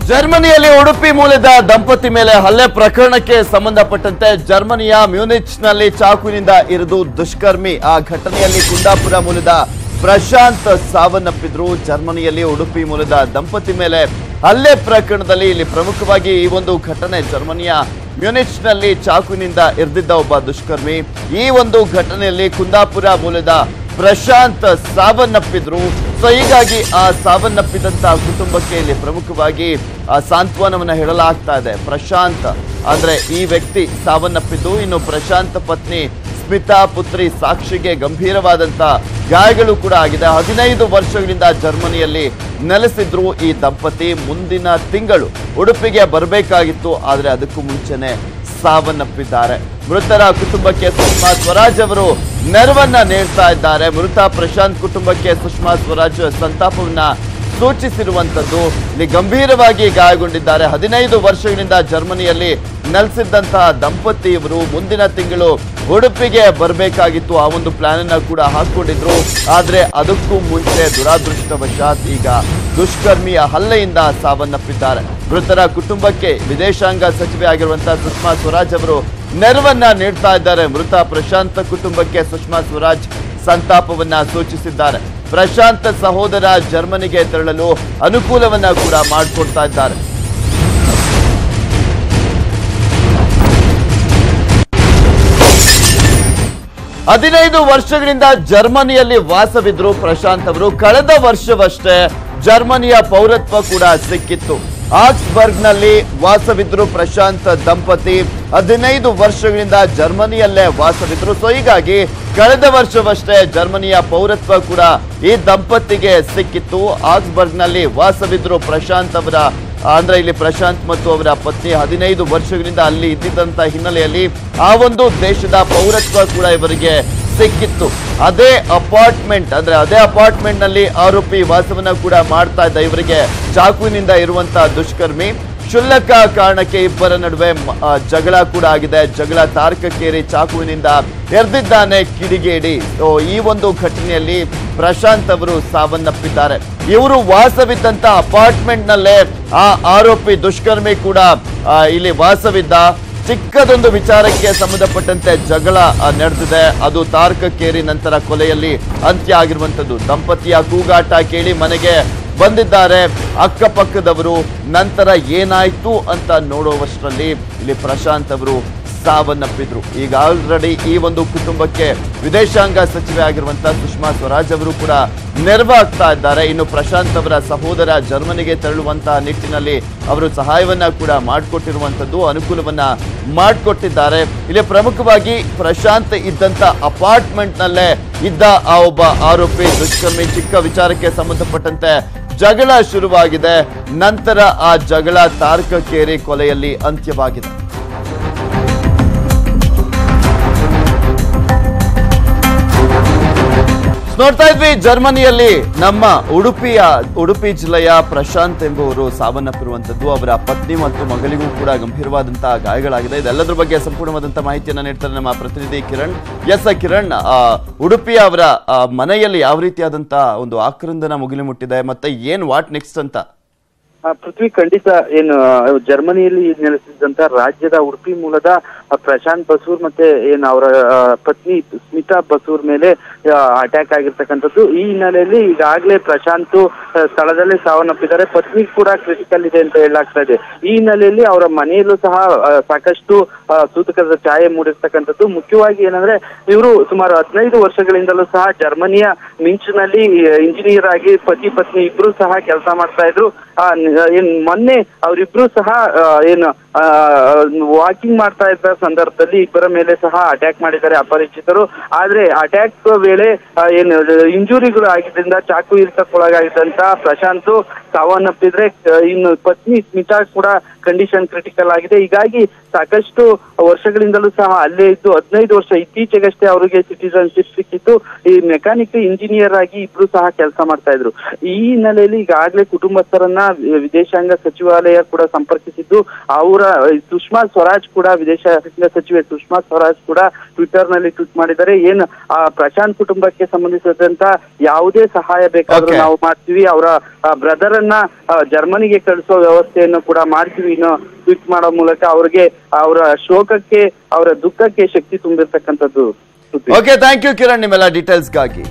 ಜರ್ಮನಿಯಲ್ಲಿ ಉಡುಪಿ ಮೂಲದ ದಂಪತಿ ಮೇಲೆ ಹಲ್ಲೆ ಪ್ರಕರಣಕ್ಕೆ ಸಂಬಂಧಪಟ್ಟಂತೆ ಜರ್ಮನಿಯ ಮ್ಯೂನಿಚ್ನಲ್ಲಿ ಚಾಕುವಿನಿಂದ ಇರಿದು ದುಷ್ಕರ್ಮಿ ಆ ಘಟನೆಯಲ್ಲಿ ಕುಂದಾಪುರ ಮೂಲದ ಪ್ರಶಾಂತ್ ಸಾವನ್ನಪ್ಪಿದ್ರು. ಜರ್ಮನಿಯಲ್ಲಿ ಉಡುಪಿ ಮೂಲದ ದಂಪತಿ ಮೇಲೆ ಹಲ್ಲೆ ಪ್ರಕರಣದಲ್ಲಿ ಇಲ್ಲಿ ಪ್ರಮುಖವಾಗಿ ಈ ಒಂದು ಘಟನೆ ಜರ್ಮನಿಯ ಮ್ಯೂನಿಚ್ನಲ್ಲಿ ಚಾಕುವಿನಿಂದ ಇರಿದಿದ್ದ ಒಬ್ಬ ದುಷ್ಕರ್ಮಿ. ಈ ಒಂದು ಘಟನೆಯಲ್ಲಿ ಕುಂದಾಪುರ ಮೂಲದ ಪ್ರಶಾಂತ್ ಸಾವನ್ನಪ್ಪಿದ್ರು. ಸೊ ಹೀಗಾಗಿ ಆ ಸಾವನ್ನಪ್ಪಿದಂತ ಕುಟುಂಬಕ್ಕೆ ಇಲ್ಲಿ ಪ್ರಮುಖವಾಗಿ ಸಾಂತ್ವನವನ್ನ ಹೇಳಲಾಗ್ತಾ ಇದೆ. ಪ್ರಶಾಂತ್ ಅಂದ್ರೆ ಈ ವ್ಯಕ್ತಿ ಸಾವನ್ನಪ್ಪಿದ್ದು, ಇನ್ನು ಪ್ರಶಾಂತ್ ಪತ್ನಿ ಸ್ಮಿತಾ, ಪುತ್ರಿ ಸಾಕ್ಷಿಗೆ ಗಂಭೀರವಾದಂತ ಗಾಯಗಳು ಕೂಡ ಆಗಿದೆ. 15 ವರ್ಷಗಳಿಂದ ಜರ್ಮನಿಯಲ್ಲಿ ನೆಲೆಸಿದ್ರು ಈ ದಂಪತಿ. ಮುಂದಿನ ತಿಂಗಳು ಉಡುಪಿಗೆ ಬರಬೇಕಾಗಿತ್ತು, ಆದ್ರೆ ಅದಕ್ಕೂ ಮುಂಚೆನೆ ಸಾವನ್ನಪ್ಪಿದ್ದಾರೆ. ಮೃತರ ಕುಟುಂಬಕ್ಕೆ ಸುಷ್ಮಾ ಸ್ವರಾಜ್ ಅವರು ನೆರವನ್ನ ನೀಡ್ತಾ ಇದ್ದಾರೆ. ಮೃತ ಪ್ರಶಾಂತ್ ಕುಟುಂಬಕ್ಕೆ ಸುಷ್ಮಾ ಸ್ವರಾಜ್ ಸಂತಾಪವನ್ನ ಸೂಚಿಸಿರುವಂತದ್ದು. ಇಲ್ಲಿ ಗಂಭೀರವಾಗಿ ಗಾಯಗೊಂಡಿದ್ದಾರೆ. 15 ವರ್ಷಗಳಿಂದ ಜರ್ಮನಿಯಲ್ಲಿ ನೆಲೆಸಿದ್ದಂತಹ ದಂಪತಿ ಇವರು ಮುಂದಿನ ತಿಂಗಳು ಉಡುಪಿಗೆ ಬರಬೇಕಾಗಿತ್ತು. ಆ ಒಂದು ಪ್ಲಾನ್ ಅನ್ನ ಕೂಡ ಹಾಕೊಂಡಿದ್ರು. ಆದ್ರೆ ಅದಕ್ಕೂ ಮುಂಚೆ ದುರಾದೃಷ್ಟವಶಾತ್ ಈಗ ದುಷ್ಕರ್ಮಿಯ ಹಲ್ಲೆಯಿಂದ ಸಾವನ್ನಪ್ಪಿದ್ದಾರೆ. ಮೃತರ ಕುಟುಂಬಕ್ಕೆ ವಿದೇಶಾಂಗ ಸಚಿವೆ ಆಗಿರುವಂತಹ ಸುಷ್ಮಾ ಸ್ವರಾಜ್ ಅವರು ನೆರವನ್ನ ನೀಡ್ತಾ ಇದ್ದಾರೆ. ಮೃತ ಪ್ರಶಾಂತ್ ಕುಟುಂಬಕ್ಕೆ ಸುಷ್ಮಾ ಸ್ವರಾಜ್ ಸಂತಾಪವನ್ನ ಸೂಚಿಸಿದ್ದಾರೆ. ಪ್ರಶಾಂತ್ ಸಹೋದರ ಜರ್ಮನಿಗೆ ತೆರಳಲು ಅನುಕೂಲವನ್ನ ಕೂಡ ಮಾಡಿಕೊಡ್ತಾ ಇದ್ದಾರೆ. ಹದಿನೈದು ವರ್ಷಗಳಿಂದ ಜರ್ಮನಿಯಲ್ಲಿ ವಾಸವಿದ್ರು ಪ್ರಶಾಂತ್ ಅವರು. ಕಳೆದ ವರ್ಷವಷ್ಟೇ ಜರ್ಮನಿಯ ಪೌರತ್ವ ಕೂಡ ಸಿಕ್ಕಿತ್ತು. ಆಕ್ಸ್ಬರ್ಗ್ನಲ್ಲಿ ವಾಸವಿದ್ರು ಪ್ರಶಾಂತ್ ದಂಪತಿ. 15 ವರ್ಷಗಳಿಂದ ಜರ್ಮನಿಯಲ್ಲೇ ವಾಸವಿದ್ರು. ಸೊ ಹೀಗಾಗಿ ಕಳೆದ ವರ್ಷವಷ್ಟೇ ಜರ್ಮನಿಯ ಪೌರತ್ವ ಕೂಡ ಈ ದಂಪತಿಗೆ ಸಿಕ್ಕಿತ್ತು. ಆಕ್ಸ್ಬರ್ಗ್ನಲ್ಲಿ ವಾಸವಿದ್ರು ಪ್ರಶಾಂತ್ ಅವರ ಅಂದ್ರೆ ಇಲ್ಲಿ ಪ್ರಶಾಂತ್ ಮತ್ತು ಅವರ ಪತ್ನಿ 15 ವರ್ಷಗಳಿಂದ ಅಲ್ಲಿ ಇದ್ದಿದ್ದಂತ ಹಿನ್ನೆಲೆಯಲ್ಲಿ ಆ ಒಂದು ದೇಶದ ಪೌರತ್ವ ಕೂಡ ಇವರಿಗೆ ಸಿಕ್ಕಿತ್ತು. ಅದೇ ಅಪಾರ್ಟ್ಮೆಂಟ್ ನಲ್ಲಿ ಆರೋಪಿ ವಾಸವನ್ನ ಕೂಡ ಮಾಡ್ತಾ ಇದ್ದ. ಇವರಿಗೆ ಚಾಕುವಿನಿಂದ ಇರುವಂತಹ ದುಷ್ಕರ್ಮಿ ಕ್ಷುಲ್ಲಕ ಕಾರಣಕ್ಕೆ ಇಬ್ಬರ ನಡುವೆ ಜಗಳ ಕೂಡ ಆಗಿದೆ. ಜಗಳ ತಾರಕಕ್ಕೇರಿ ಚಾಕುವಿನಿಂದ ಎರ್ದಿದ್ದಾನೆ ಕಿಡಿಗೇಡಿ. ಈ ಒಂದು ಘಟನೆಯಲ್ಲಿ ಪ್ರಶಾಂತ್ ಅವರು ಸಾವನ್ನಪ್ಪಿದ್ದಾರೆ. ಇವರು ವಾಸವಿದ್ದಂತ ಅಪಾರ್ಟ್ಮೆಂಟ್ ನಲ್ಲೇ ಆ ಆರೋಪಿ ದುಷ್ಕರ್ಮಿ ಕೂಡ ಇಲ್ಲಿ ವಾಸವಿದ್ದ. ಚಿಕ್ಕದೊಂದು ವಿಚಾರಕ್ಕೆ ಸಂಬಂಧಪಟ್ಟಂತೆ ಜಗಳ ನಡೆದಿದೆ. ಅದು ತಾರಕಕ್ಕೇರಿ ನಂತರ ಕೊಲೆಯಲ್ಲಿ ಅಂತ್ಯ ಆಗಿರುವಂತದ್ದು. ದಂಪತಿಯ ಕೂಗಾಟ ಕೇಳಿ ಮನೆಗೆ ಬಂದಿದ್ದಾರೆ ಅಕ್ಕಪಕ್ಕದವರು. ನಂತರ ಏನಾಯ್ತು ಅಂತ ನೋಡುವಷ್ಟರಲ್ಲಿ ಇಲ್ಲಿ ಪ್ರಶಾಂತ್ ಅವರು ಸಾವನ್ನಪ್ಪಿದ್ರು. ಈಗ ಆಲ್ರೆಡಿ ಈ ಒಂದು ಕುಟುಂಬಕ್ಕೆ ವಿದೇಶಾಂಗ ಸಚಿವೆ ಆಗಿರುವಂತಹ ಸುಷ್ಮಾ ಸ್ವರಾಜ್ ಅವರು ಕೂಡ ನೆರವಾಗ್ತಾ ಇದ್ದಾರೆ. ಇನ್ನು ಪ್ರಶಾಂತ್ ಅವರ ಸಹೋದರ ಜರ್ಮನಿಗೆ ತೆರಳುವಂತಹ ನಿಟ್ಟಿನಲ್ಲಿ ಅವರು ಸಹಾಯವನ್ನ ಕೂಡ ಮಾಡಿಕೊಟ್ಟಿರುವಂತದ್ದು, ಅನುಕೂಲವನ್ನ ಮಾಡಿಕೊಟ್ಟಿದ್ದಾರೆ. ಇಲ್ಲಿ ಪ್ರಮುಖವಾಗಿ ಪ್ರಶಾಂತ್ ಇದ್ದಂತ ಅಪಾರ್ಟ್ಮೆಂಟ್ ನಲ್ಲೇ ಇದ್ದ ಆ ಒಬ್ಬ ಆರೋಪಿ ದುಷ್ಕರ್ಮಿ ಚಿಕ್ಕ ವಿಚಾರಕ್ಕೆ ಸಂಬಂಧಪಟ್ಟಂತೆ ಜಗಳ ಶುರುವಾಗಿದೆ. ನಂತರ ಆ ಜಗಳ ತಾರಕಕ್ಕೇರಿ ಕೊಲೆಯಲ್ಲಿ ಅಂತ್ಯವಾಗಿದೆ. ನೋಡ್ತಾ ಇದ್ವಿ ಜರ್ಮನಿಯಲ್ಲಿ ನಮ್ಮ ಉಡುಪಿ ಜಿಲ್ಲೆಯ ಪ್ರಶಾಂತ್ ಎಂಬುವರು ಸಾವನ್ನಪ್ಪಿರುವಂತದ್ದು. ಅವರ ಪತ್ನಿ ಮತ್ತು ಮಗಳಿಗೂ ಕೂಡ ಗಂಭೀರವಾದಂತಹ ಗಾಯಗಳಾಗಿದೆ. ಇದೆಲ್ಲದರ ಬಗ್ಗೆ ಸಂಪೂರ್ಣವಾದಂತಹ ಮಾಹಿತಿಯನ್ನ ನೀಡ್ತಾರೆ ನಮ್ಮ ಪ್ರತಿನಿಧಿ ಕಿರಣ್. ಕಿರಣ್, ಉಡುಪಿಯ ಅವರ ಮನೆಯಲ್ಲಿ ಯಾವ ರೀತಿಯಾದಂತಹ ಒಂದು ಆಕ್ರಂದನ ಮುಗಿಲು ಮುಟ್ಟಿದೆ, ಮತ್ತೆ ವಾಟ್ ನೆಕ್ಸ್ಟ್ ಅಂತ? ಪೃಥ್ವಿ, ಖಂಡಿತ ಏನು ಜರ್ಮನಿಯಲ್ಲಿ ನೆಲೆಸಿದಂತ ರಾಜ್ಯದ ಉಡುಪಿ ಮೂಲದ ಪ್ರಶಾಂತ್ ಬಸೂರ್ ಮತ್ತೆ ಏನು ಅವರ ಪತ್ನಿ ಸ್ಮಿತಾ ಬಸೂರ್ ಮೇಲೆ ಅಟ್ಯಾಕ್ ಆಗಿರ್ತಕ್ಕಂಥದ್ದು. ಈ ಹಿನ್ನೆಲೆಯಲ್ಲಿ ಈಗಾಗಲೇ ಪ್ರಶಾಂತ್ ಸ್ಥಳದಲ್ಲೇ ಸಾವನ್ನಪ್ಪಿದ್ದಾರೆ. ಪತ್ನಿ ಕೂಡ ಕ್ರಿಟಿಕಲ್ ಇದೆ ಅಂತ ಹೇಳಲಾಗ್ತಾ ಇದೆ. ಈ ಹಿನ್ನೆಲೆಯಲ್ಲಿ ಅವರ ಮನೆಯಲ್ಲೂ ಸಹ ಸಾಕಷ್ಟು ಸೂತಕದ ಛಾಯೆ ಮೂಡಿರ್ತಕ್ಕಂಥದ್ದು. ಮುಖ್ಯವಾಗಿ ಏನಂದ್ರೆ ಇವರು ಸುಮಾರು 15 ವರ್ಷಗಳಿಂದಲೂ ಸಹ ಜರ್ಮನಿಯ ಮಿಂಚ್ನಲ್ಲಿ ಇಂಜಿನಿಯರ್ ಆಗಿ ಪತಿ ಪತ್ನಿ ಇಬ್ರು ಸಹ ಕೆಲಸ ಮಾಡ್ತಾ ಇದ್ರು. ಮೊನ್ನೆ ಅವರಿಬ್ರು ಸಹ ಏನು ವಾಕಿಂಗ್ ಮಾಡ್ತಾ ಇದ್ದ ಸಂದರ್ಭದಲ್ಲಿ ಇಬ್ಬರ ಮೇಲೆ ಸಹ ಅಟ್ಯಾಕ್ ಮಾಡಿದ್ದಾರೆ ಅಪರಿಚಿತರು. ಆದ್ರೆ ಅಟ್ಯಾಕ್ ವೇಳೆ ಏನು ಇಂಜುರಿಗಳು ಆಗಿದ್ದರಿಂದ ಚಾಕು ಇರಿತಕ್ಕೊಳಗಾಗಿದ್ದಂತ ಪ್ರಶಾಂತ್ ಸಾವನ್ನಪ್ಪಿದ್ರೆ, ಇನ್ನು ಪತ್ನಿ ಸ್ಮಿತಾ ಕೂಡ ಕಂಡೀಷನ್ ಕ್ರಿಟಿಕಲ್ ಆಗಿದೆ. ಹೀಗಾಗಿ ಸಾಕಷ್ಟು ವರ್ಷಗಳಿಂದಲೂ ಸಹ ಅಲ್ಲೇ ಇದ್ದು 15 ವರ್ಷ ಇತ್ತೀಚೆಗಷ್ಟೇ ಅವರಿಗೆ ಸಿಟಿಜನ್ಶಿಪ್ ಸಿಕ್ಕಿತ್ತು. ಈ ಮೆಕ್ಯಾನಿಕ್ ಇಂಜಿನಿಯರ್ ಆಗಿ ಇಬ್ರು ಸಹ ಕೆಲಸ ಮಾಡ್ತಾ ಇದ್ರು. ಈ ಹಿನ್ನೆಲೆಯಲ್ಲಿ ಈಗಾಗಲೇ ಕುಟುಂಬಸ್ಥರನ್ನ ವಿದೇಶಾಂಗ ಸಚಿವಾಲಯ ಕೂಡ ಸಂಪರ್ಕಿಸಿದ್ದು ಅವರ ಸುಷ್ಮಾ ಸ್ವರಾಜ್ ಕೂಡ ವಿದೇಶಾಂಗ ಸಚಿವೆ ಸುಷ್ಮಾ ಸ್ವರಾಜ್ ಕೂಡ ಟ್ವಿಟರ್ ನಲ್ಲಿ ಟ್ವೀಟ್ ಮಾಡಿದ್ದಾರೆ. ಏನು ಪ್ರಶಾಂತ್ ಕುಟುಂಬಕ್ಕೆ ಸಂಬಂಧಿಸಿದಂತ ಯಾವುದೇ ಸಹಾಯ ಬೇಕಾದ್ರೂ ನಾವು ಮಾಡ್ತೀವಿ, ಅವರ ಬ್ರದರ್ ಅನ್ನ ಜರ್ಮನಿಗೆ ಕಳಿಸೋ ವ್ಯವಸ್ಥೆಯನ್ನು ಕೂಡ ಮಾಡ್ತೀವಿ ಇನ್ನು ಟ್ವೀಟ್ ಮಾಡೋ ಮೂಲಕ ಅವ್ರಿಗೆ ಅವರ ಶೋಕಕ್ಕೆ ಅವರ ದುಃಖಕ್ಕೆ ಶಕ್ತಿ ತುಂಬಿರ್ತಕ್ಕಂಥದ್ದು. ಓಕೆ, ಥ್ಯಾಂಕ್ ಯು ಕಿರಣ್ ನಿಮ್ಮೆಲ್ಲ ಡೀಟೇಲ್ಸ್ಗಾಗಿ.